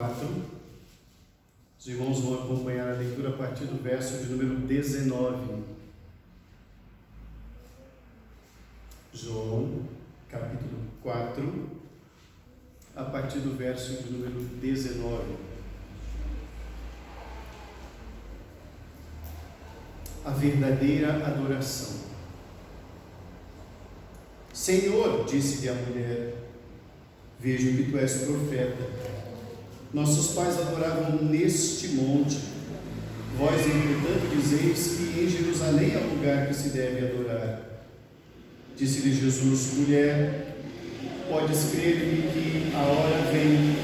4. Os irmãos vão acompanhar a leitura a partir do verso de número 19. João, capítulo 4, a partir do verso de número 19. A verdadeira adoração. Senhor, disse-lhe a mulher, vejo que tu és profeta. Nossos pais adoravam neste monte. Vós, entretanto, dizeis que em Jerusalém é o lugar que se deve adorar. Disse-lhe Jesus, mulher, podes crer-me que a hora vem,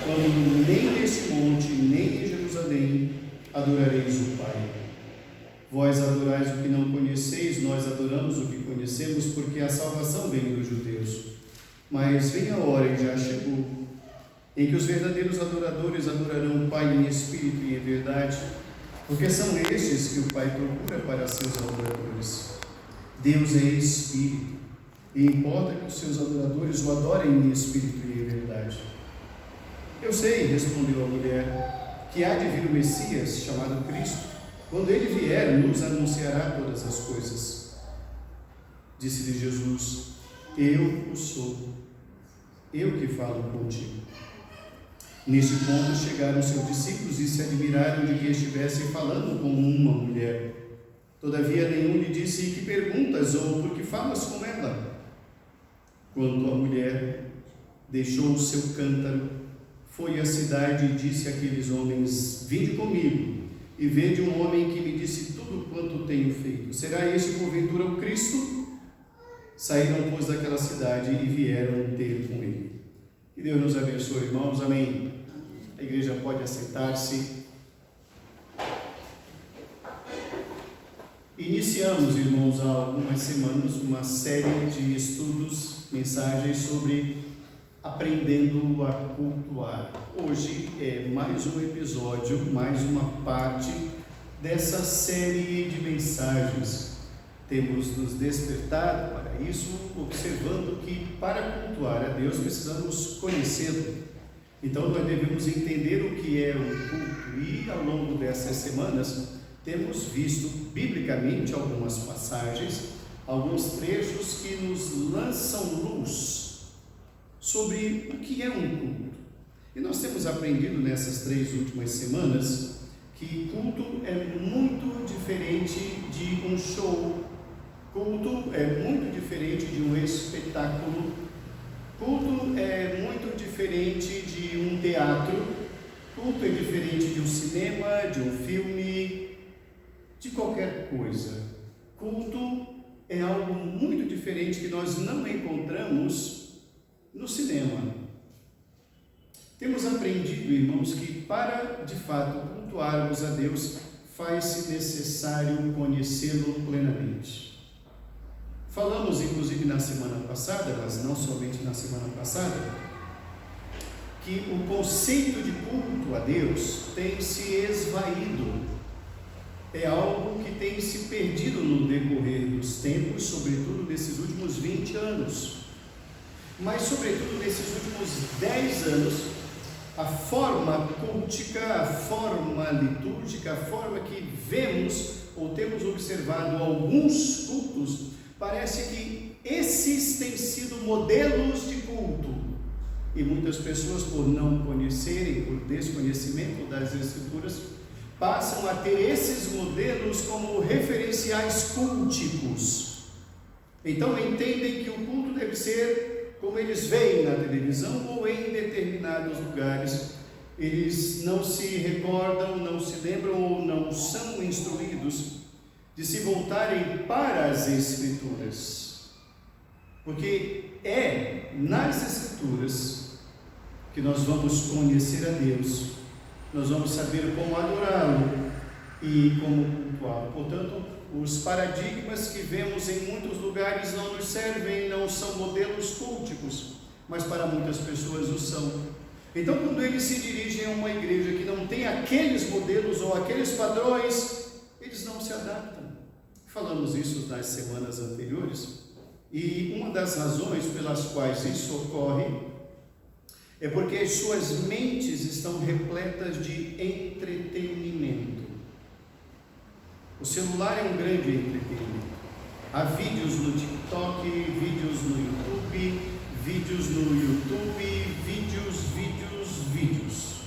quando nem neste monte, nem em Jerusalém adorareis o Pai. Vós adorais o que não conheceis, nós adoramos o que conhecemos, porque a salvação vem dos judeus. Mas vem a hora, e já chegou, em que os verdadeiros adoradores adorarão o Pai em espírito e em verdade, porque são estes que o Pai procura para seus adoradores. Deus é espírito, e importa que os seus adoradores o adorem em espírito e em verdade. Eu sei, respondeu a mulher, que há de vir o Messias, chamado Cristo. Quando ele vier, nos anunciará todas as coisas. Disse-lhe Jesus, eu o sou, eu que falo contigo. Neste ponto chegaram seus discípulos e se admiraram de que estivesse falando com uma mulher. Todavia nenhum lhe disse, que perguntas ou por que falas com ela? Quando a mulher deixou o seu cântaro, foi à cidade e disse àqueles homens, vinde comigo e vede um homem que me disse tudo quanto tenho feito. Será este porventura o Cristo? Saíram, pois, daquela cidade e vieram ter com ele. Que Deus nos abençoe, irmãos. Amém. A igreja pode assentar-se. Iniciamos, irmãos, há algumas semanas uma série de estudos, mensagens sobre aprendendo a cultuar. Hoje é mais um episódio, mais uma parte dessa série de mensagens. Temos nos despertado para isso, observando que para cultuar a Deus precisamos conhecê-lo. Então nós devemos entender o que é o culto e ao longo dessas semanas temos visto biblicamente algumas passagens, alguns trechos que nos lançam luz sobre o que é um culto. E nós temos aprendido nessas 3 últimas semanas que culto é muito diferente de um show. Culto é muito diferente de um espetáculo. Culto é muito diferente de um teatro. Culto é diferente de um cinema, de um filme, de qualquer coisa. Culto é algo muito diferente que nós não encontramos no cinema. Temos aprendido, irmãos, que para de fato cultuarmos a Deus, faz-se necessário conhecê-lo plenamente. Falamos, inclusive, na semana passada, mas não somente na semana passada, que o conceito de culto a Deus tem se esvaído. É algo que tem se perdido no decorrer dos tempos, sobretudo nesses últimos 20 anos. Mas, sobretudo, nesses últimos 10 anos, a forma cultica, a forma litúrgica, a forma que vemos ou temos observado alguns cultos, parece que esses têm sido modelos de culto. E muitas pessoas, por não conhecerem, por desconhecimento das Escrituras, passam a ter esses modelos como referenciais culticos. Então entendem que o culto deve ser como eles veem na televisão ou em determinados lugares. Eles não se recordam, não se lembram ou não são instruídos de se voltarem para as Escrituras, porque é nas Escrituras que nós vamos conhecer a Deus, nós vamos saber como adorá-lo e como cultuá-lo. Portanto, os paradigmas que vemos em muitos lugares não nos servem, não são modelos culticos, mas para muitas pessoas o são. Então, quando eles se dirigem a uma igreja que não tem aqueles modelos ou aqueles padrões, eles não se adaptam. Falamos isso nas semanas anteriores, e uma das razões pelas quais isso ocorre é porque as suas mentes estão repletas de entretenimento. O celular é um grande entretenimento. Há vídeos no TikTok, vídeos no YouTube, vídeos.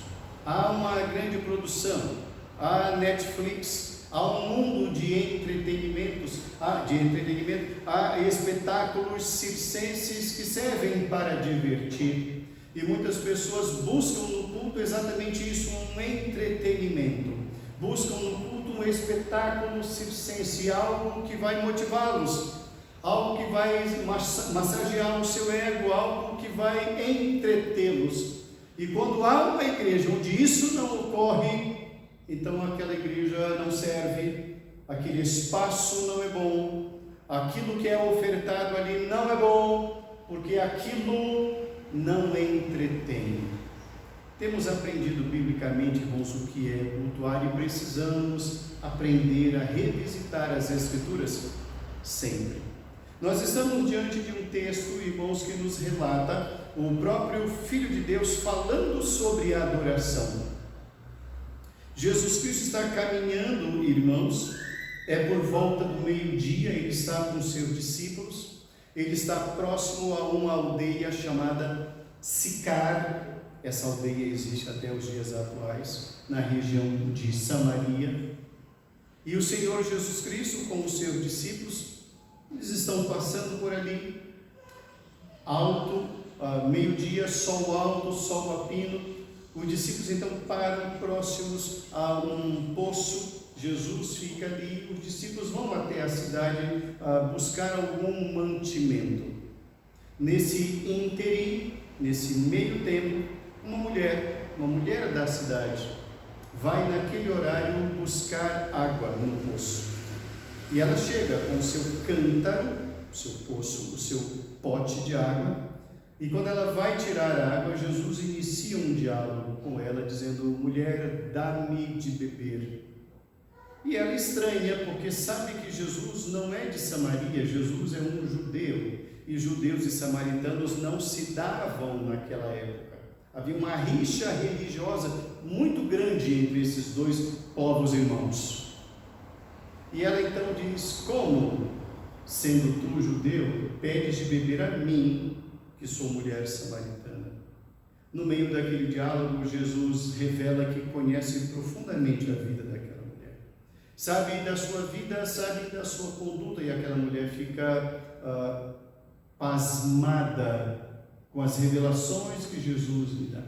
Há uma grande produção, há Netflix, há um mundo de entretenimento, há espetáculos circenses que servem para divertir. E muitas pessoas buscam no culto exatamente isso, um entretenimento. Buscam no culto um espetáculo circense, algo que vai motivá-los, algo que vai massagear o seu ego, algo que vai entretê-los. E quando há uma igreja onde isso não ocorre, então aquela igreja não serve, aquele espaço não é bom, aquilo que é ofertado ali não é bom, porque aquilo não entretém. Temos aprendido biblicamente, irmãos, o que é cultuar e precisamos aprender a revisitar as Escrituras sempre. Nós estamos diante de um texto, irmãos, que nos relata o próprio Filho de Deus falando sobre a adoração. Jesus Cristo está caminhando, irmãos, é por volta do meio-dia, ele está com seus discípulos, ele está próximo a uma aldeia chamada Sicar. Essa aldeia existe até os dias atuais, na região de Samaria. E o Senhor Jesus Cristo, com os seus discípulos, eles estão passando por ali, alto, meio-dia, sol alto, sol a pino. Os discípulos então param próximos a um poço. Jesus fica ali, os discípulos vão até a cidade buscar algum mantimento. Nesse ínterim, nesse meio tempo, uma mulher da cidade, vai naquele horário buscar água no poço. E ela chega com o seu cântaro, o seu poço, o seu pote de água, e quando ela vai tirar a água, Jesus inicia um diálogo com ela, dizendo: mulher, dá-me de beber. E ela estranha, porque sabe que Jesus não é de Samaria, Jesus é um judeu, e judeus e samaritanos não se davam naquela época. Havia uma rixa religiosa muito grande entre esses dois povos irmãos. E ela então diz: como, sendo tu judeu, pedes de beber a mim, que sou mulher samaritana? No meio daquele diálogo, Jesus revela que conhece profundamente a vida daquela mulher. Sabe da sua vida, sabe da sua conduta, e aquela mulher fica pasmada com as revelações que Jesus lhe dá.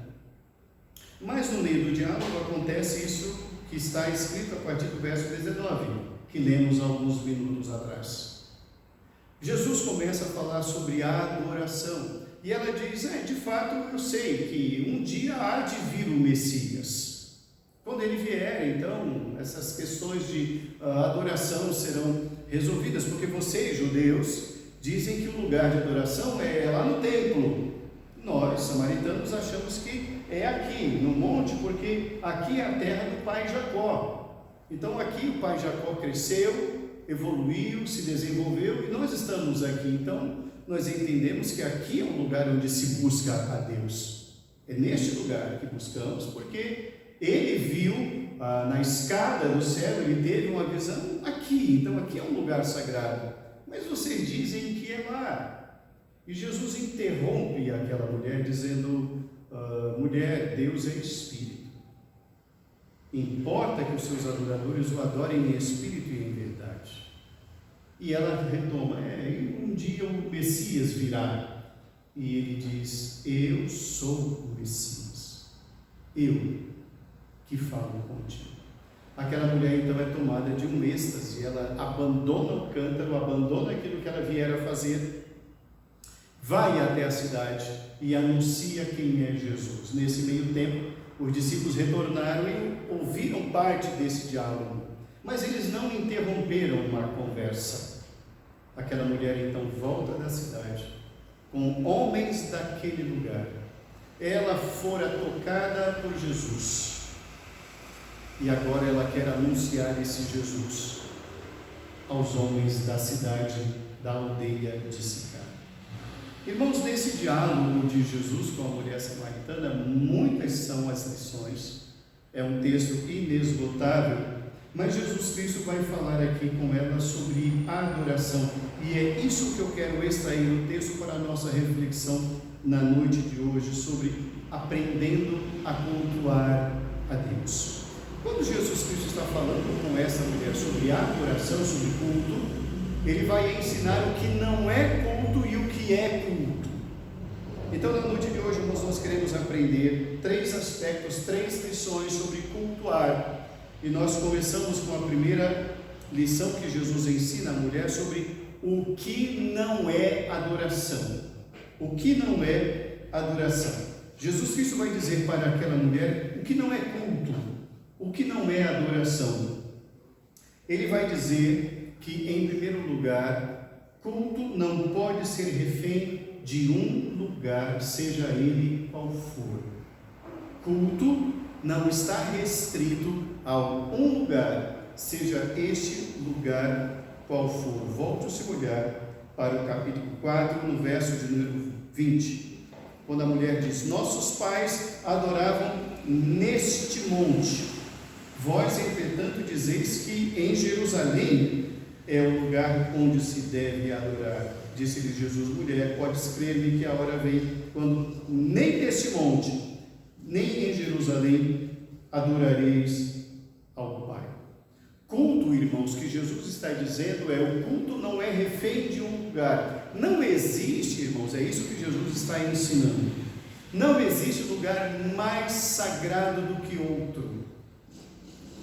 Mas no meio do diálogo acontece isso que está escrito a partir do verso 19, que lemos alguns minutos atrás. Jesus começa a falar sobre a adoração, e ela diz: de fato eu sei que um dia há de vir o Messias. Quando ele vier, então, essas questões de adoração serão resolvidas, porque vocês, judeus, dizem que o lugar de adoração é lá no templo. Nós, samaritanos, achamos que é aqui, no monte, porque aqui é a terra do pai Jacó. Então aqui o pai Jacó cresceu, evoluiu, se desenvolveu, e nós estamos aqui. Então nós entendemos que aqui é um lugar onde se busca a Deus. É neste lugar que buscamos, porque ele viu na escada do céu, ele teve uma visão aqui. Então aqui é um lugar sagrado, mas vocês dizem que é lá. E Jesus interrompe aquela mulher dizendo: mulher, Deus é espírito. Importa que os seus adoradores o adorem em espírito e em verdade. E ela retoma: um dia o Messias virá. E ele diz: eu sou o Messias, eu que falo contigo. Aquela mulher então é tomada de um êxtase, ela abandona o cântaro, abandona aquilo que ela viera fazer, vai até a cidade e anuncia quem é Jesus. Nesse meio tempo, os discípulos retornaram e ouviram parte desse diálogo, mas eles não interromperam uma conversa. Aquela mulher então volta da cidade com homens daquele lugar. Ela fora tocada por Jesus e agora ela quer anunciar esse Jesus aos homens da cidade, da aldeia de Sicar. Irmãos, nesse diálogo de Jesus com a mulher samaritana, muitas são as lições. É um texto inesgotável, mas Jesus Cristo vai falar aqui com ela sobre a adoração. E é isso que eu quero extrair do texto para a nossa reflexão na noite de hoje, sobre aprendendo a cultuar a Deus. Quando Jesus Cristo está falando com essa mulher sobre adoração, sobre culto, ele vai ensinar o que não é culto e o que é culto. Então, na noite de hoje, nós queremos aprender 3 aspectos, 3 lições sobre cultuar. E nós começamos com a primeira lição que Jesus ensina à mulher sobre o que não é adoração. O que não é adoração. Jesus Cristo vai dizer para aquela mulher o que não é culto, o que não é adoração. Ele vai dizer que, em primeiro lugar, culto não pode ser refém de um lugar, seja ele qual for. Culto não está restrito a um lugar, seja este lugar qual for. Volte o seu olhar para o capítulo 4, no verso de número 20, quando a mulher diz: nossos pais adoravam neste monte, vós, entretanto, dizeis que em Jerusalém é o lugar onde se deve adorar. Disse-lhe Jesus: mulher, podes crer-me que a hora vem quando nem neste monte, nem em Jerusalém adorareis ao Pai. Culto, irmãos, que Jesus está dizendo o culto não é refém de um lugar. Não existe, irmãos, é isso que Jesus está ensinando. Não existe lugar mais sagrado do que outro.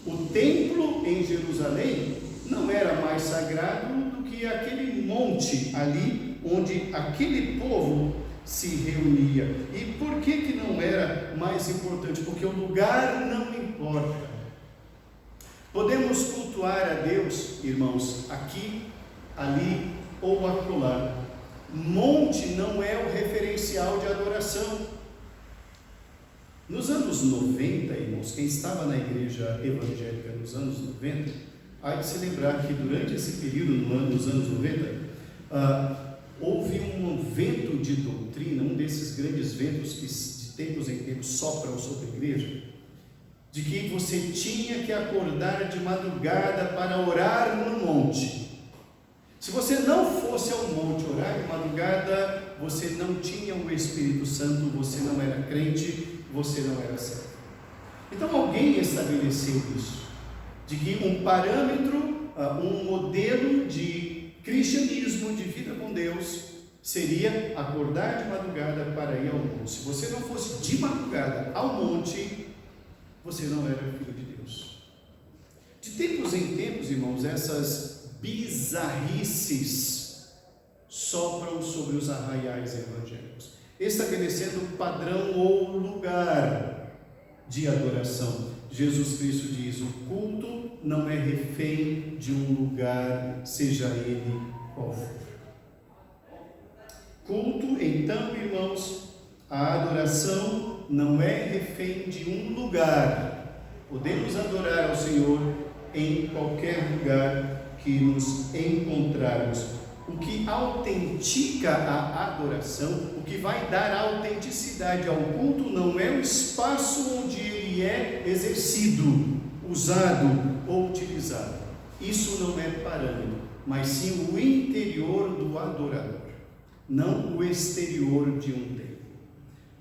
O templo em Jerusalém não era mais sagrado do que aquele monte ali onde aquele povo se reunia. E por que não era mais importante? Porque o lugar não importa. Podemos cultuar a Deus, irmãos, aqui, ali ou acolá. Monte não é o referencial de adoração. Nos anos 90, irmãos, quem estava na igreja evangélica nos anos 90, há de se lembrar que durante esse período, nos anos 90, houve um vento de doutrina, um desses grandes ventos que de tempos em tempos sopram sobre a igreja, de que você tinha que acordar de madrugada para orar no monte. Se você não fosse ao monte orar de madrugada, você não tinha o Espírito Santo, você não era crente, você não era salvo. Então alguém estabeleceu isso, de que um parâmetro, um modelo de cristianismo, de vida com Deus, seria acordar de madrugada para ir ao monte. Se você não fosse de madrugada ao monte, você não era filho de Deus. De tempos em tempos, irmãos, essas bizarrices sopram sobre os arraiais evangélicos, estabelecendo padrão ou lugar de adoração. Jesus Cristo diz: o culto não é refém de um lugar, seja ele qual for. Culto, então, irmãos, a adoração não é refém de um lugar. Podemos adorar ao Senhor em qualquer lugar que nos encontrarmos. O que autentica a adoração, o que vai dar autenticidade ao culto, não é o espaço onde ele é exercido, usado ou utilizado. Isso não é parâmetro, mas sim o interior do adorador, não o exterior de um templo.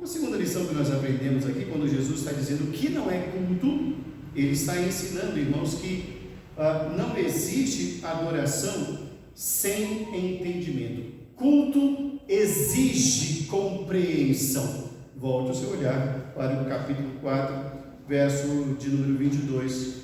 A segunda lição que nós aprendemos aqui, quando Jesus está dizendo que não é culto, ele está ensinando, irmãos, que não existe adoração sem entendimento. Culto exige compreensão. Volte o seu olhar para o capítulo 4, verso de número 22.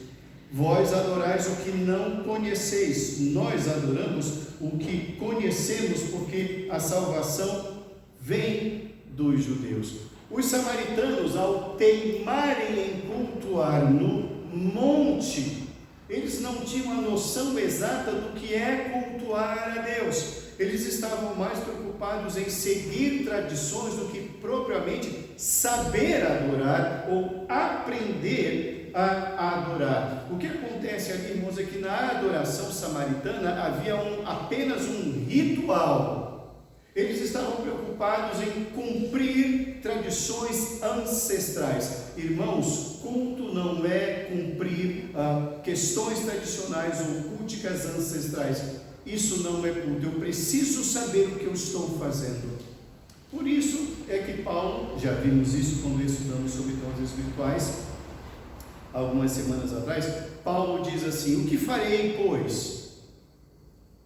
Vós adorais o que não conheceis, nós adoramos o que conhecemos, porque a salvação vem dos judeus. Os samaritanos, ao teimarem em cultuar no monte, eles não tinham a noção exata do que é cultuar a Deus. Eles estavam mais preocupados em seguir tradições do que propriamente saber adorar ou aprender a adorar. O que acontece ali, irmãos, é que na adoração samaritana havia apenas um ritual. Eles estavam preocupados em cumprir tradições ancestrais. Irmãos, culto não é cumprir questões tradicionais ou culticas ancestrais. Isso não é culto. Eu preciso saber o que eu estou fazendo. Por isso é que Paulo, já vimos isso quando estudamos sobre dons espirituais, algumas semanas atrás, Paulo diz assim: o que farei, pois?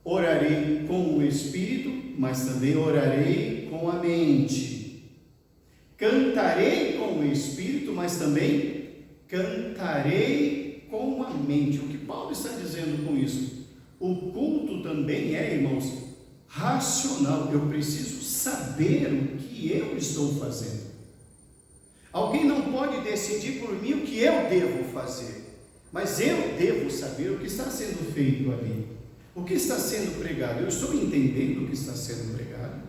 Orarei com o Espírito, mas também orarei com a mente. Cantarei com o Espírito, mas também cantarei com a mente. O que Paulo está dizendo com isso? O culto também é, irmãos, racional. Eu preciso saber o que eu estou fazendo. Alguém não pode decidir por mim o que eu devo fazer, mas eu devo saber o que está sendo feito ali. O que está sendo pregado? Eu estou entendendo o que está sendo pregado?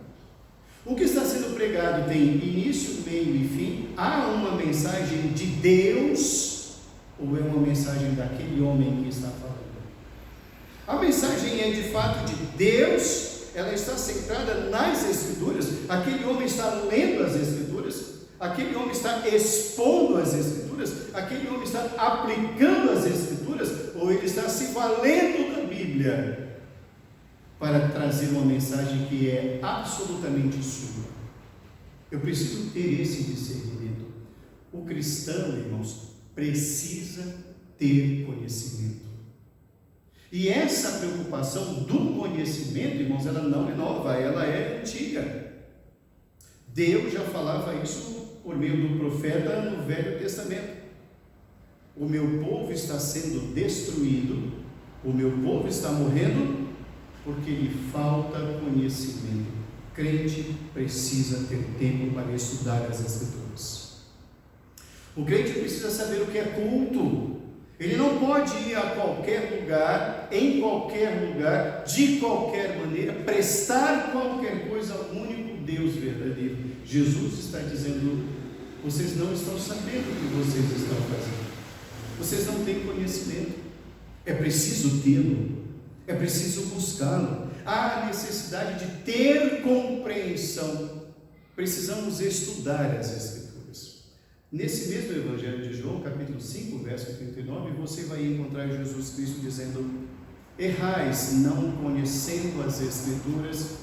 O que está sendo pregado tem início, meio e fim? Há uma mensagem de Deus ou é uma mensagem daquele homem que está falando? A mensagem é de fato de Deus, ela está centrada nas Escrituras. Aquele homem está lendo as Escrituras, aquele homem está expondo as Escrituras, aquele homem está aplicando as Escrituras, ou ele está se valendo da Bíblia para trazer uma mensagem que é absolutamente sua. Eu preciso ter esse discernimento. O cristão, irmãos, precisa ter conhecimento. E essa preocupação do conhecimento, irmãos, ela não é nova, ela é antiga. Deus já falava isso por meio do profeta no Velho Testamento. O meu povo está sendo destruído, o meu povo está morrendo porque lhe falta conhecimento. Crente precisa ter tempo para estudar as Escrituras. O crente precisa saber o que é culto. Ele não pode ir a qualquer lugar, em qualquer lugar, de qualquer maneira, prestar qualquer coisa ao único Deus verdadeiro. Jesus está dizendo: vocês não estão sabendo o que vocês estão fazendo. Vocês não têm conhecimento. É preciso tê-lo. É preciso buscá-lo. Há necessidade de ter compreensão. Precisamos estudar as Escrituras. Nesse mesmo Evangelho de João, capítulo 5, verso 39, você vai encontrar Jesus Cristo dizendo: errais não conhecendo as Escrituras,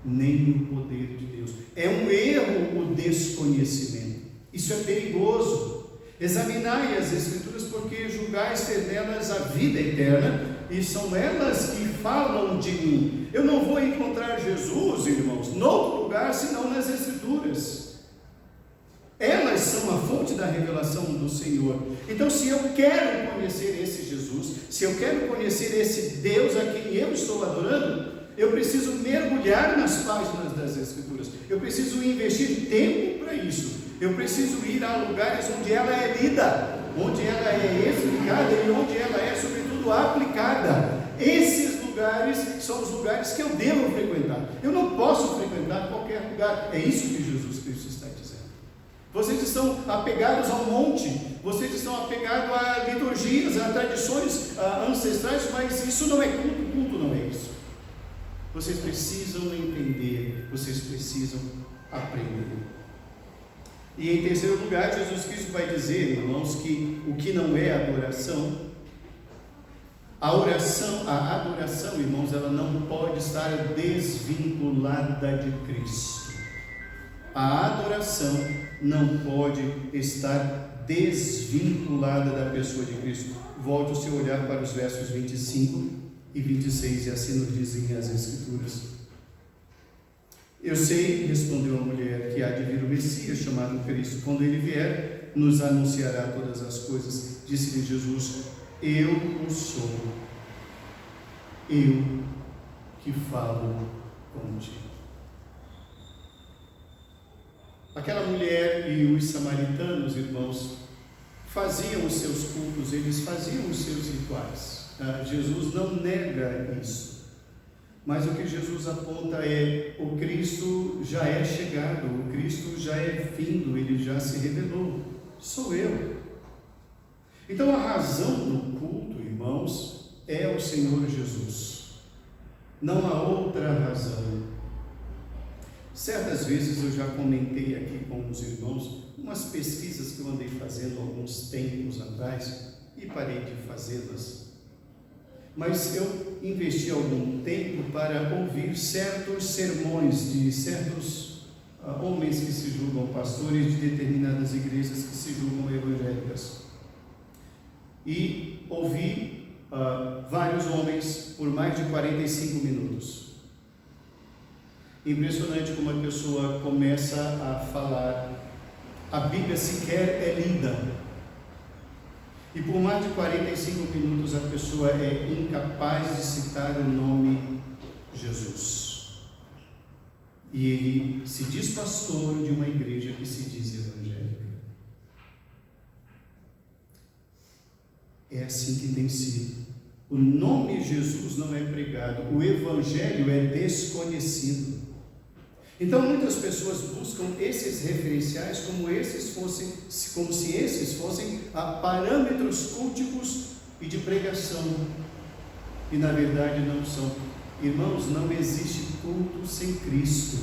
nem o poder de Deus. É um erro o desconhecimento. Isso é perigoso. Examinai as Escrituras, porque julgais ter nelas a vida eterna, e são elas que falam de mim. Eu não vou encontrar Jesus, irmãos, noutro lugar senão nas Escrituras. Elas são a fonte da revelação do Senhor. Então, se eu quero conhecer esse Jesus, se eu quero conhecer esse Deus a quem eu estou adorando, eu preciso mergulhar nas páginas das Escrituras. Eu preciso investir tempo para isso. Eu preciso ir a lugares onde ela é lida, onde ela é explicada e onde ela é, sobretudo, aplicada. Esses lugares são os lugares que eu devo frequentar. Eu não posso frequentar qualquer lugar. É isso que Jesus Cristo está dizendo. Vocês estão apegados ao monte, vocês estão apegados a liturgias, a tradições ancestrais, mas isso não é culto. Culto não é isso. Vocês precisam entender, vocês precisam aprender. E em terceiro lugar, Jesus Cristo vai dizer, irmãos, que o que não é adoração, a adoração, irmãos, ela não pode estar desvinculada de Cristo. A adoração não pode estar desvinculada da pessoa de Cristo. Volte o seu olhar para os versos 25 e 26, e assim nos dizem as Escrituras. Eu sei, respondeu a mulher, que há de vir o Messias, chamado Cristo. Quando ele vier, nos anunciará todas as coisas. Disse-lhe Jesus: eu o sou, eu que falo contigo. Aquela mulher e os samaritanos, irmãos, faziam os seus cultos, eles faziam os seus rituais. Jesus não nega isso. Mas o que Jesus aponta é: o Cristo já é chegado, o Cristo já é vindo, ele já se revelou. Sou eu. Então a razão do culto, irmãos, é o Senhor Jesus. Não há outra razão. Certas vezes eu já comentei aqui com os irmãos umas pesquisas que eu andei fazendo alguns tempos atrás e parei de fazê-las. Mas eu investi algum tempo para ouvir certos sermões de certos homens que se julgam pastores de determinadas igrejas que se julgam evangélicas. E ouvi vários homens por mais de 45 minutos. Impressionante como a pessoa começa a falar, a Bíblia sequer é lida. E por mais de 45 minutos a pessoa é incapaz de citar o nome Jesus. E ele se diz pastor de uma igreja que se diz evangélica. É assim que tem sido. O nome Jesus não é pregado, o evangelho é desconhecido. Então muitas pessoas buscam esses referenciais como se esses fossem parâmetros culticos e de pregação, e na verdade não são. Irmãos, não existe culto sem Cristo,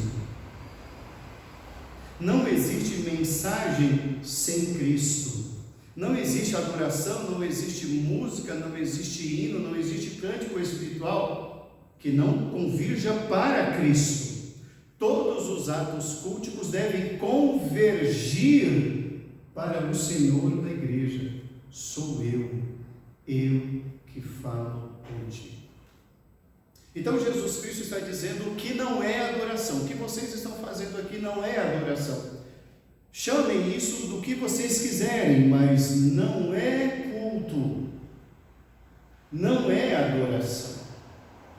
não existe mensagem sem Cristo, não existe adoração, não existe música, não existe hino, não existe cântico espiritual que não convirja para Cristo. Todos os atos culticos devem convergir para o Senhor da igreja. Sou eu que falo hoje. Então Jesus Cristo está dizendo que não é adoração. O que vocês estão fazendo aqui não é adoração. Chamem isso do que vocês quiserem, mas não é culto. Não é adoração.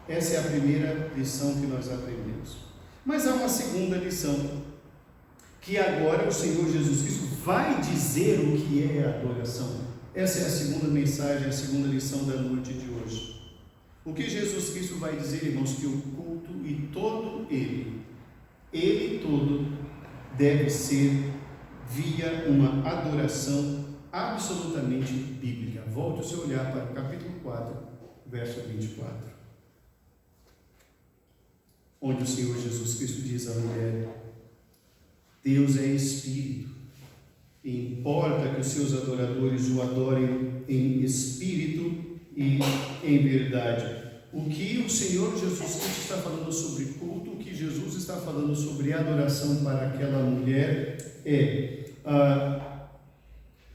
Essa é a primeira lição que nós aprendemos. Mas há uma segunda lição, que agora o Senhor Jesus Cristo vai dizer o que é adoração. Essa é a segunda mensagem, a segunda lição da noite de hoje. O que Jesus Cristo vai dizer, irmãos? Que o culto e todo ele todo, deve ser via uma adoração absolutamente bíblica. Volte o seu olhar para o capítulo 4, verso 24. Onde o Senhor Jesus Cristo diz à mulher: Deus é Espírito, e importa que os seus adoradores o adorem em Espírito e em verdade. O que o Senhor Jesus Cristo está falando sobre culto, o que Jesus está falando sobre adoração para aquela mulher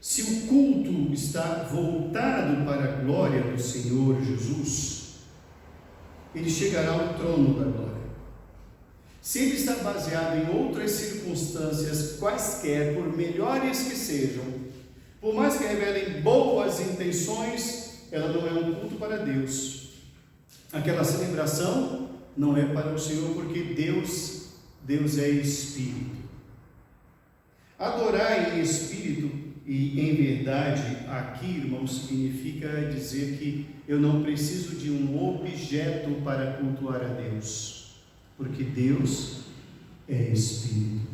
se o culto está voltado para a glória do Senhor Jesus, ele chegará ao trono da glória. Se ele está baseado em outras circunstâncias, quaisquer, por melhores que sejam, por mais que revelem boas intenções, ela não é um culto para Deus. Aquela celebração não é para o Senhor, porque Deus é Espírito. Adorar em Espírito e em verdade, aqui, irmãos, significa dizer que eu não preciso de um objeto para cultuar a Deus. Porque Deus é Espírito.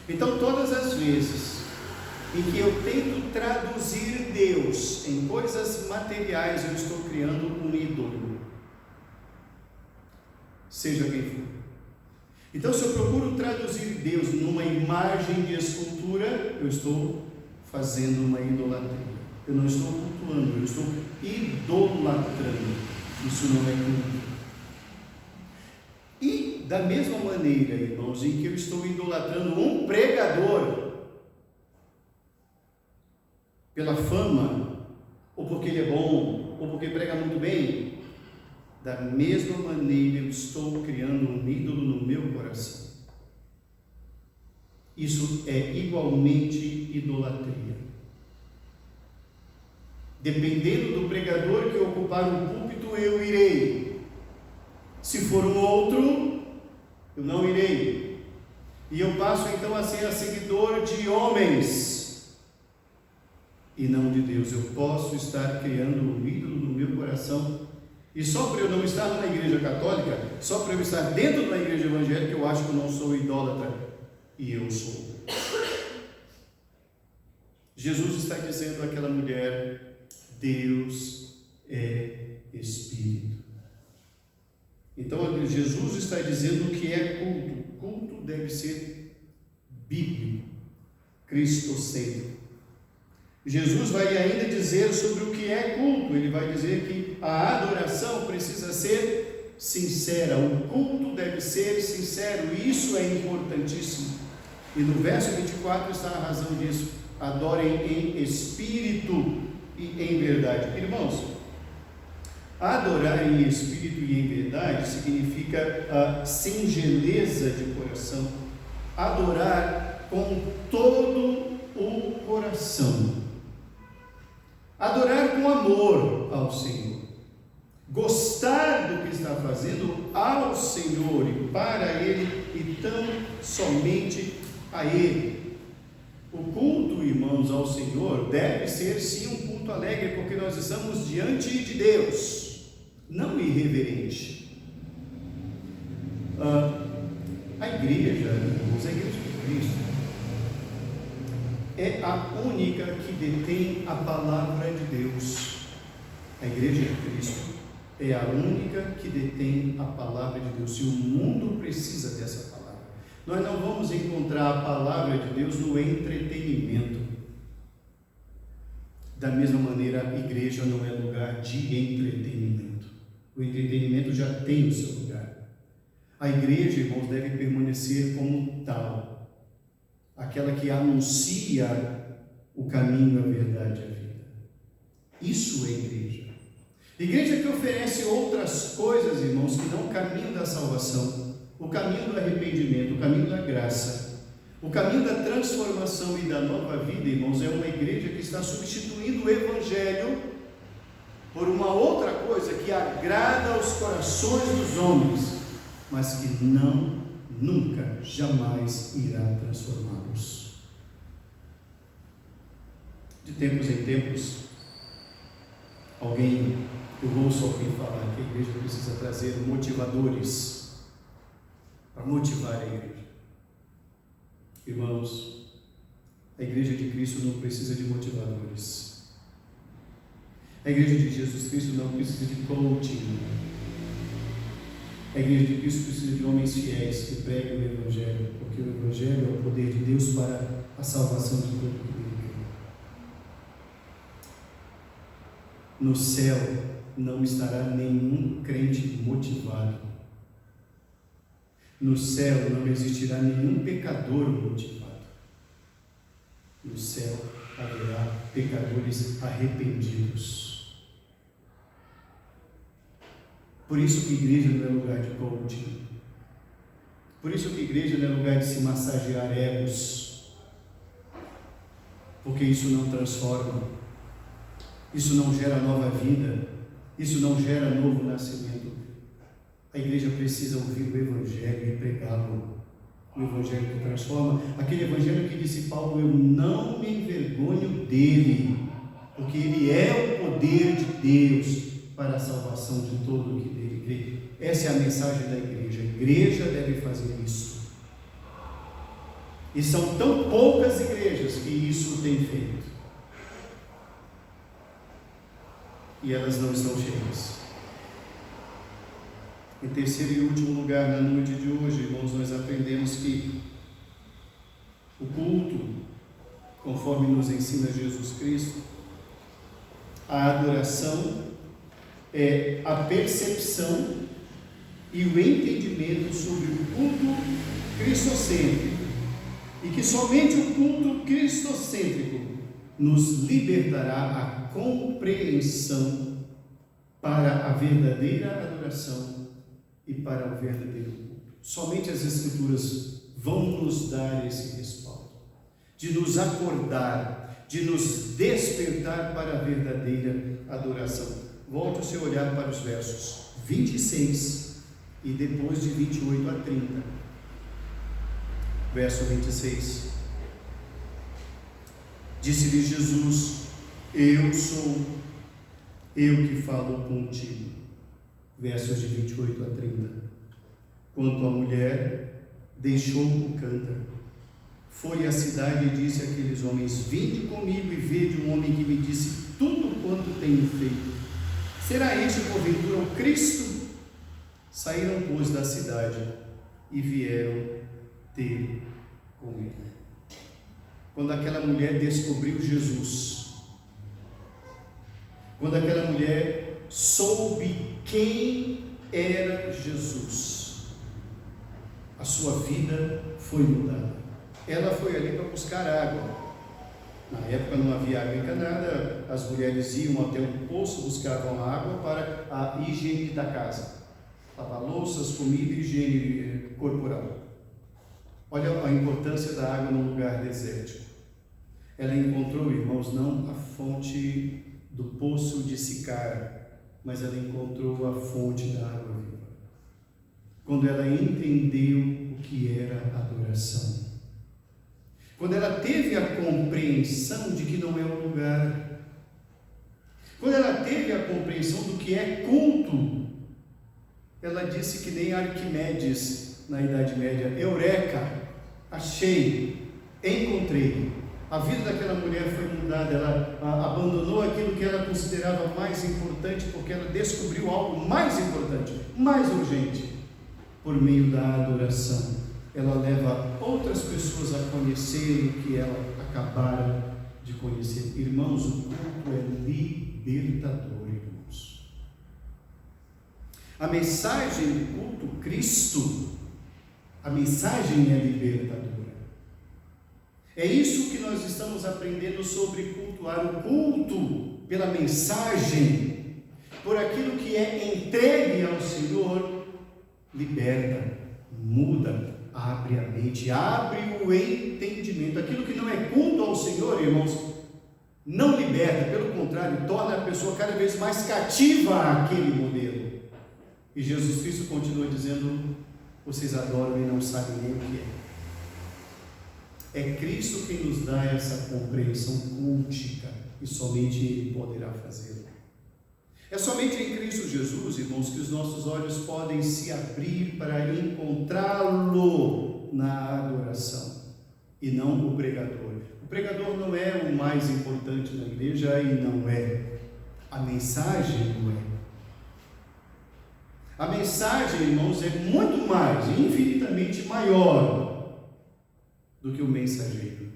Então, todas as vezes em que eu tento traduzir Deus em coisas materiais, eu estou criando um ídolo, seja quem for. Então, se eu procuro traduzir Deus numa imagem de escultura, eu estou fazendo uma idolatria. Eu não estou cultuando, eu estou idolatrando. Isso não é culto. E da mesma maneira, irmãos, em que eu estou idolatrando um pregador pela fama, ou porque ele é bom, ou porque prega muito bem, da mesma maneira eu estou criando um ídolo no meu coração. Isso é igualmente idolatria. Dependendo do pregador que ocupar o púlpito, eu irei. Se for um outro, eu não irei. E eu passo então a ser seguidor de homens e não de Deus. Eu posso estar criando um ídolo no meu coração. E só por eu não estar na igreja católica, só por eu estar dentro da igreja evangélica, eu acho que eu não sou idólatra. E eu sou. Jesus está dizendo àquela mulher: Deus é Espírito. Então, Jesus está dizendo que é culto. Culto deve ser bíblico, cristocêntrico. Jesus vai ainda dizer sobre o que é culto. Ele vai dizer que a adoração precisa ser sincera. O culto deve ser sincero. E isso é importantíssimo. E no verso 24 está a razão disso. Adorem em espírito e em verdade. Irmãos, adorar em espírito e em verdade significa a singeleza de coração. Adorar com todo o coração. Adorar com amor ao Senhor. Gostar do que está fazendo ao Senhor e para Ele e tão somente a Ele. O culto, irmãos, ao Senhor deve ser sim um culto alegre, porque nós estamos diante de Deus, não irreverente. A igreja, irmãos, a igreja de Cristo é a única que detém a palavra de Deus. A igreja de Cristo é a única que detém a palavra de Deus. E o mundo precisa dessa palavra. Nós não vamos encontrar a palavra de Deus no entretenimento. Da mesma maneira, a igreja não é lugar de entretenimento. O entretenimento já tem o seu lugar. A igreja, irmãos, deve permanecer como tal. Aquela que anuncia o caminho, a verdade e a vida. Isso é igreja. Igreja que oferece outras coisas, irmãos, que não o caminho da salvação, o caminho do arrependimento, o caminho da graça, o caminho da transformação e da nova vida, irmãos, é uma igreja que está substituindo o evangelho por uma outra coisa que agrada aos corações dos homens, mas que nunca, jamais irá transformá-los. De tempos em tempos, eu ouço alguém falar que a igreja precisa trazer motivadores para motivar a igreja. Irmãos, a igreja de Cristo não precisa de motivadores. A igreja de Jesus Cristo não precisa de coaching. A igreja de Cristo precisa de homens fiéis que preguem o Evangelho, porque o Evangelho é o poder de Deus para a salvação de todo o que crê. No céu não estará nenhum crente motivado. No céu não existirá nenhum pecador motivado. No céu haverá pecadores arrependidos. Por isso que igreja não é lugar de coaching. Por isso que igreja não é lugar de se massagear egos. Porque isso não transforma. Isso não gera nova vida. Isso não gera novo nascimento. A igreja precisa ouvir o Evangelho e pregá-lo. O Evangelho que transforma. Aquele Evangelho que disse Paulo, eu não me envergonho dele, porque ele é o poder de Deus para a salvação de todo o que dele crê. Essa é a mensagem da igreja. A igreja deve fazer isso. E são tão poucas igrejas que isso tem feito. E elas não estão cheias. Em terceiro e último lugar, na noite de hoje, irmãos, nós aprendemos que o culto, conforme nos ensina Jesus Cristo, a adoração é a percepção e o entendimento sobre o culto cristocêntrico, e que somente o culto cristocêntrico nos libertará a compreensão para a verdadeira adoração e para o verdadeiro culto. Somente as Escrituras vão nos dar esse respaldo, de nos acordar, de nos despertar para a verdadeira adoração. Volte o seu olhar para os versos 26 e depois de 28 a 30. Verso 26. Disse-lhe Jesus, eu sou eu que falo contigo. Versos de 28 a 30. Quanto a mulher, deixou o cântaro, foi à cidade e disse àqueles homens, vinde comigo e vede um homem que me disse tudo quanto tenho feito. Será este porventura o Cristo? Saíram, pois, da cidade e vieram ter com ele. Quando aquela mulher descobriu Jesus, quando aquela mulher soube quem era Jesus, a sua vida foi mudada. Ela foi ali para buscar água. Na época não havia água encanada, as mulheres iam até um poço, buscavam água para a higiene da casa. Lavar louças, comida e higiene corporal. Olha a importância da água no lugar desértico. Ela encontrou, irmãos, não a fonte do poço de Sicar, mas ela encontrou a fonte da água viva. Quando ela entendeu o que era adoração. Quando ela teve a compreensão de que não é um lugar. Quando ela teve a compreensão do que é culto. Ela disse que nem Arquimedes na Idade Média: Eureka, achei, encontrei. A vida daquela mulher foi mudada, ela abandonou aquilo que ela considerava mais importante, porque ela descobriu algo mais importante, mais urgente, por meio da adoração. Ela leva outras pessoas a conhecer o que ela acabara de conhecer. Irmãos, o culto é libertador, irmãos. A mensagem do culto, Cristo, a mensagem é libertadora. É isso que nós estamos aprendendo sobre cultuar. O culto pela mensagem, por aquilo que é entregue ao Senhor, liberta, muda, abre a mente, abre o entendimento. Aquilo que não é culto ao Senhor, irmãos, não liberta, pelo contrário, torna a pessoa cada vez mais cativa àquele modelo. E Jesus Cristo continua dizendo: vocês adoram e não sabem nem o que é. É Cristo quem nos dá essa compreensão cultica, e somente Ele poderá fazê-lo. É somente em Cristo Jesus, irmãos, que os nossos olhos podem se abrir para encontrá-lo na adoração, e não o pregador. O pregador não é o mais importante na igreja, e não é. A mensagem não é. A mensagem, irmãos, é muito mais, infinitamente maior do que o mensageiro.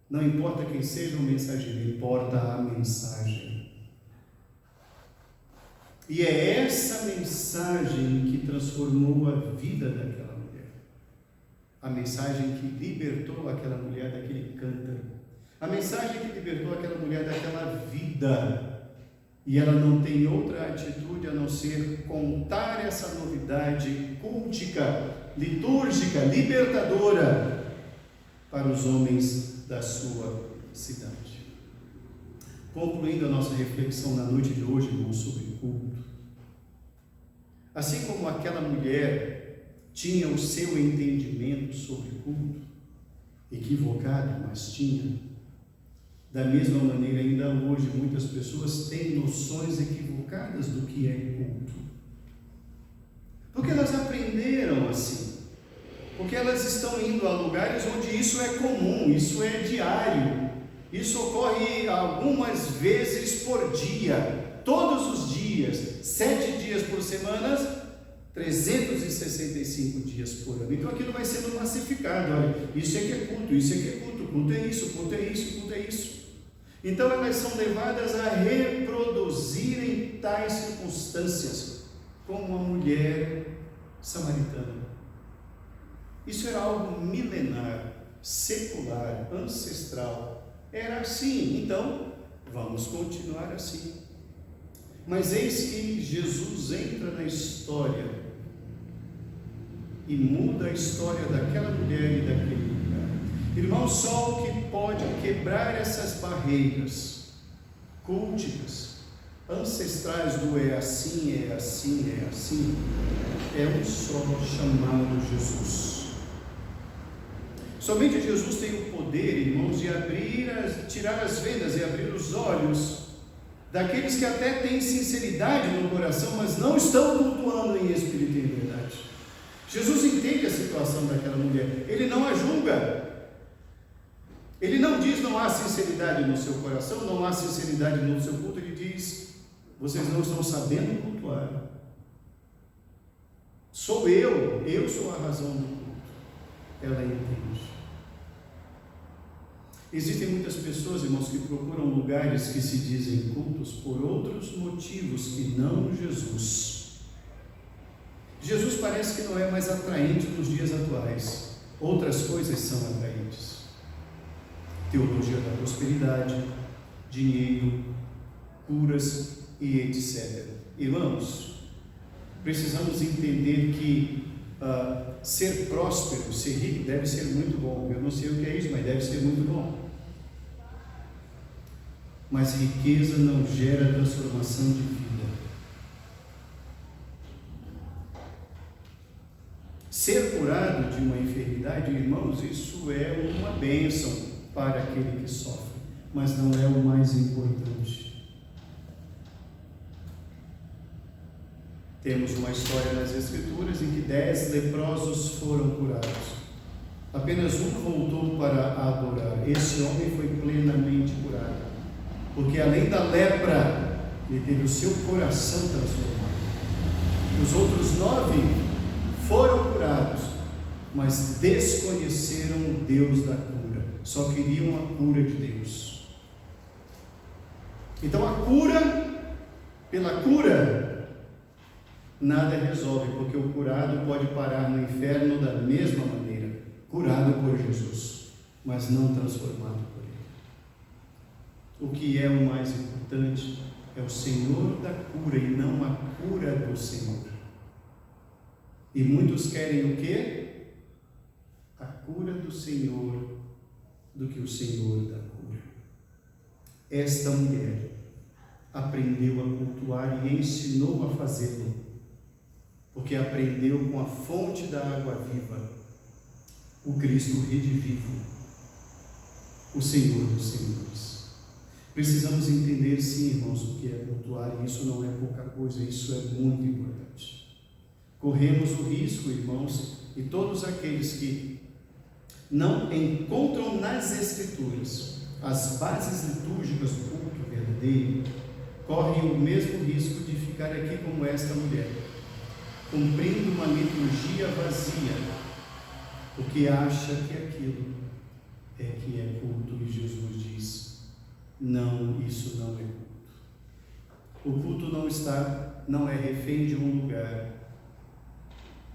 Não importa quem seja o mensageiro, importa a mensagem. E é essa mensagem que transformou a vida daquela mulher. A mensagem que libertou aquela mulher daquele cântaro. A mensagem que libertou aquela mulher daquela vida. E ela não tem outra atitude a não ser contar essa novidade cultica, litúrgica, libertadora para os homens da sua cidade. Concluindo a nossa reflexão na noite de hoje, irmãos, sobre culto. Assim como aquela mulher tinha o seu entendimento sobre culto, equivocado, mas tinha, da mesma maneira, ainda hoje, muitas pessoas têm noções equivocadas do que é culto. Porque elas aprenderam assim. Porque elas estão indo a lugares onde isso é comum, isso é diário. Isso ocorre algumas vezes por dia, todos os dias, 7 dias por semana, 365 dias por ano. Então aquilo vai sendo massificado. Olha, isso é que é culto, isso é que é culto, culto é isso, culto é isso, culto é isso. Então elas são levadas a reproduzirem tais circunstâncias, como a mulher samaritana. Isso era algo milenar, secular, ancestral. Era assim, então vamos continuar assim. Mas eis que Jesus entra na história e muda a história daquela mulher e daquele lugar. Irmãos, só o que pode quebrar essas barreiras culticas, ancestrais do é assim, é assim, é assim, é um só chamado Jesus. Somente Jesus tem o poder, irmãos, de tirar as vendas e abrir os olhos daqueles que até têm sinceridade no coração, mas não estão cultuando em espírito e em verdade. Jesus entende a situação daquela mulher, Ele não a julga. Ele não diz: não há sinceridade no seu coração, não há sinceridade no seu culto. Ele diz: vocês não estão sabendo cultuar. eu sou a razão do culto. Ela entende. Existem muitas pessoas, irmãos, que procuram lugares que se dizem cultos por outros motivos que não Jesus. Jesus parece que não é mais atraente nos dias atuais. Outras coisas são atraentes. Teologia da prosperidade, dinheiro, curas e etc. Irmãos, precisamos entender que ser próspero, ser rico deve ser muito bom. Eu não sei o que é isso, mas deve ser muito bom. Mas riqueza não gera transformação de vida. Ser curado de uma enfermidade, irmãos, isso é uma bênção para aquele que sofre, mas não é o mais importante. Temos uma história nas Escrituras em que 10 leprosos foram curados. Apenas um voltou para adorar. Esse homem foi plenamente curado, porque além da lepra, ele teve o seu coração transformado. Os outros 9 foram curados, mas desconheceram o Deus da cura. Só queriam a cura de Deus. Então a cura, pela cura, nada resolve, porque o curado pode parar no inferno da mesma maneira, curado por Jesus, mas não transformado por Ele. O que é o mais importante é o Senhor da cura e não a cura do Senhor. E muitos querem o quê? A cura do Senhor do que o Senhor da cura. Esta mulher aprendeu a cultuar e ensinou a fazê-lo, porque aprendeu com a fonte da água viva, o Cristo redivivo, o Senhor dos Senhores. Precisamos entender, sim, irmãos, o que é cultuar, e isso não é pouca coisa, isso é muito importante. Corremos o risco, irmãos, e todos aqueles que não encontram nas Escrituras as bases litúrgicas do culto verdadeiro, correm o mesmo risco de ficar aqui como esta mulher, cumprindo uma liturgia vazia, porque acha que aquilo é culto, e Jesus diz: não, isso não é culto. O culto não é refém de um lugar,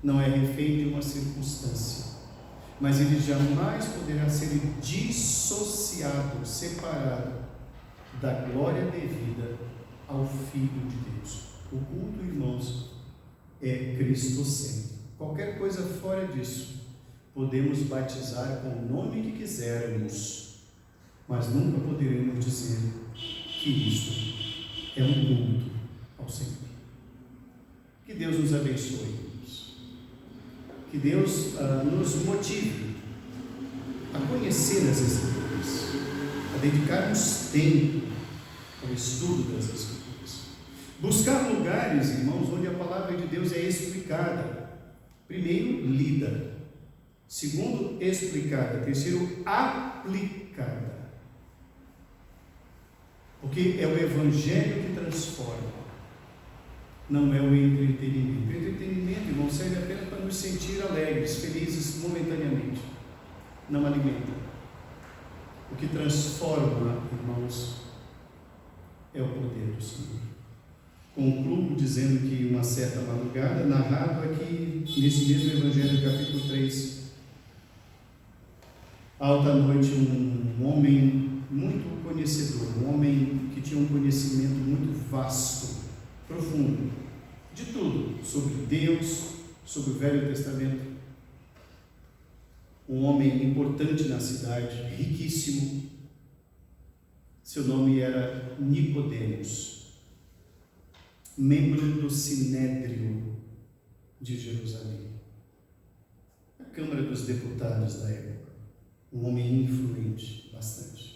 não é refém de uma circunstância, mas ele jamais poderá ser dissociado, separado da glória devida ao Filho de Deus. O culto, irmãos, é Cristo sempre. Qualquer coisa fora disso, podemos batizar com o nome que quisermos, mas nunca poderemos dizer que isto é um culto ao Senhor. Que Deus nos abençoe, irmãos. Que Deus nos motive a conhecer as Escrituras, a dedicarmos tempo ao estudo das Escrituras. Buscar lugares, irmãos, onde a palavra de Deus é explicada. Primeiro, lida. Segundo, explicada. Terceiro, aplicada. Porque é o Evangelho que transforma, não é o entretenimento. O entretenimento, irmão, serve apenas para nos sentir alegres, felizes momentaneamente. Não alimenta. O que transforma, irmãos, é o poder do Senhor. Concluo dizendo que uma certa madrugada, narrado aqui nesse mesmo Evangelho, capítulo 3, alta noite, um homem muito conhecedor, um homem que tinha um conhecimento muito vasto, profundo, de tudo, sobre Deus, sobre o Velho Testamento, um homem importante na cidade, riquíssimo. Seu nome era Nicodemos, membro do Sinédrio de Jerusalém, a Câmara dos Deputados da época, um homem influente, bastante.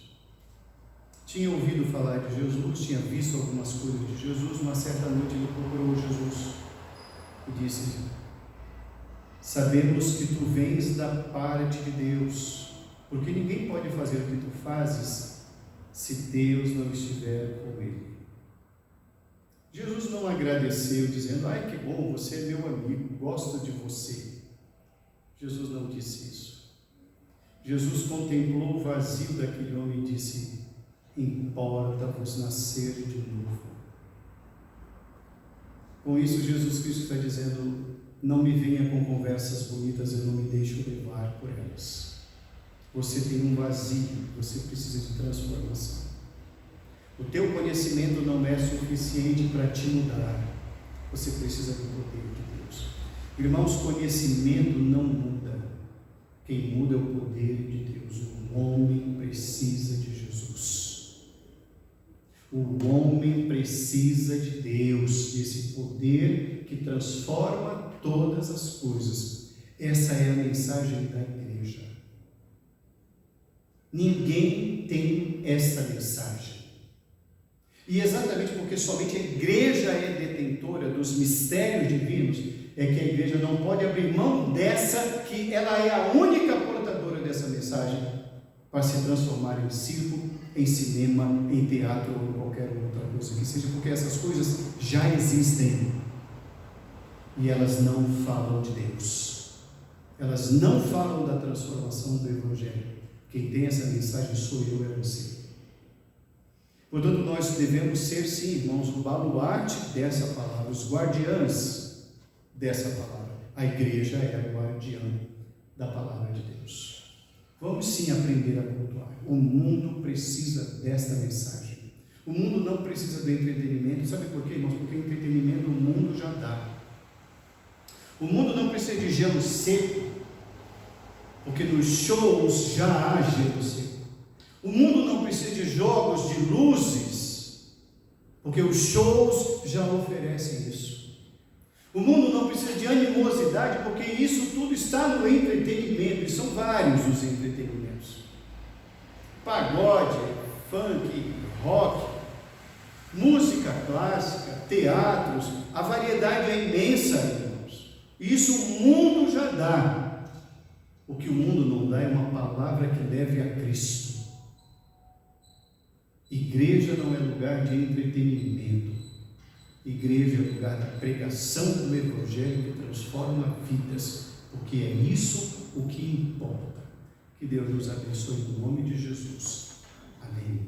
Tinha ouvido falar de Jesus, tinha visto algumas coisas de Jesus. Uma certa noite ele procurou Jesus e disse: sabemos que tu vens da parte de Deus, porque ninguém pode fazer o que tu fazes se Deus não estiver com ele. Jesus não agradeceu dizendo: ai, que bom, você é meu amigo, gosto de você. Jesus não disse isso. Jesus contemplou o vazio daquele homem e disse: importa-vos nascer de novo. Com isso, Jesus Cristo está dizendo: não me venha com conversas bonitas, eu não me deixo levar por elas. Você tem um vazio, você precisa de transformação. O teu conhecimento não é suficiente para te mudar. Você precisa do poder de Deus. Irmãos, conhecimento não muda. Quem muda é o poder de Deus. O homem precisa de Jesus. O homem precisa de Deus, desse poder que transforma todas as coisas. Essa é a mensagem da igreja. Ninguém tem essa mensagem. E exatamente porque somente a igreja é detentora dos mistérios divinos, é que a igreja não pode abrir mão dessa, que ela é a única portadora dessa mensagem, para se transformar em circo, em cinema, em teatro ou em qualquer outra coisa que seja, porque essas coisas já existem e elas não falam de Deus, elas não falam da transformação do Evangelho. Quem tem essa mensagem sou eu, é você. Portanto, nós devemos ser, sim, irmãos, o baluarte dessa palavra, os guardiães dessa palavra. A igreja é a guardiã da palavra de Deus. Vamos sim aprender a cultuar. O mundo precisa desta mensagem. O mundo não precisa do entretenimento. Sabe por quê, irmãos? Porque entretenimento o mundo já dá. O mundo não precisa de gelo seco, porque nos shows já há gelo seco. O mundo não precisa de jogos de luzes, porque os shows já oferecem isso. O mundo não precisa de animosidade, porque isso tudo está no entretenimento, e são vários os entretenimentos. Pagode, funk, rock, música clássica, teatros, a variedade é imensa, irmãos. Isso o mundo já dá. O que o mundo não dá é uma palavra que leve a Cristo. Igreja não é lugar de entretenimento. Igreja é lugar da pregação do Evangelho que transforma vidas, porque é isso o que importa. Que Deus nos abençoe em nome de Jesus. Amém.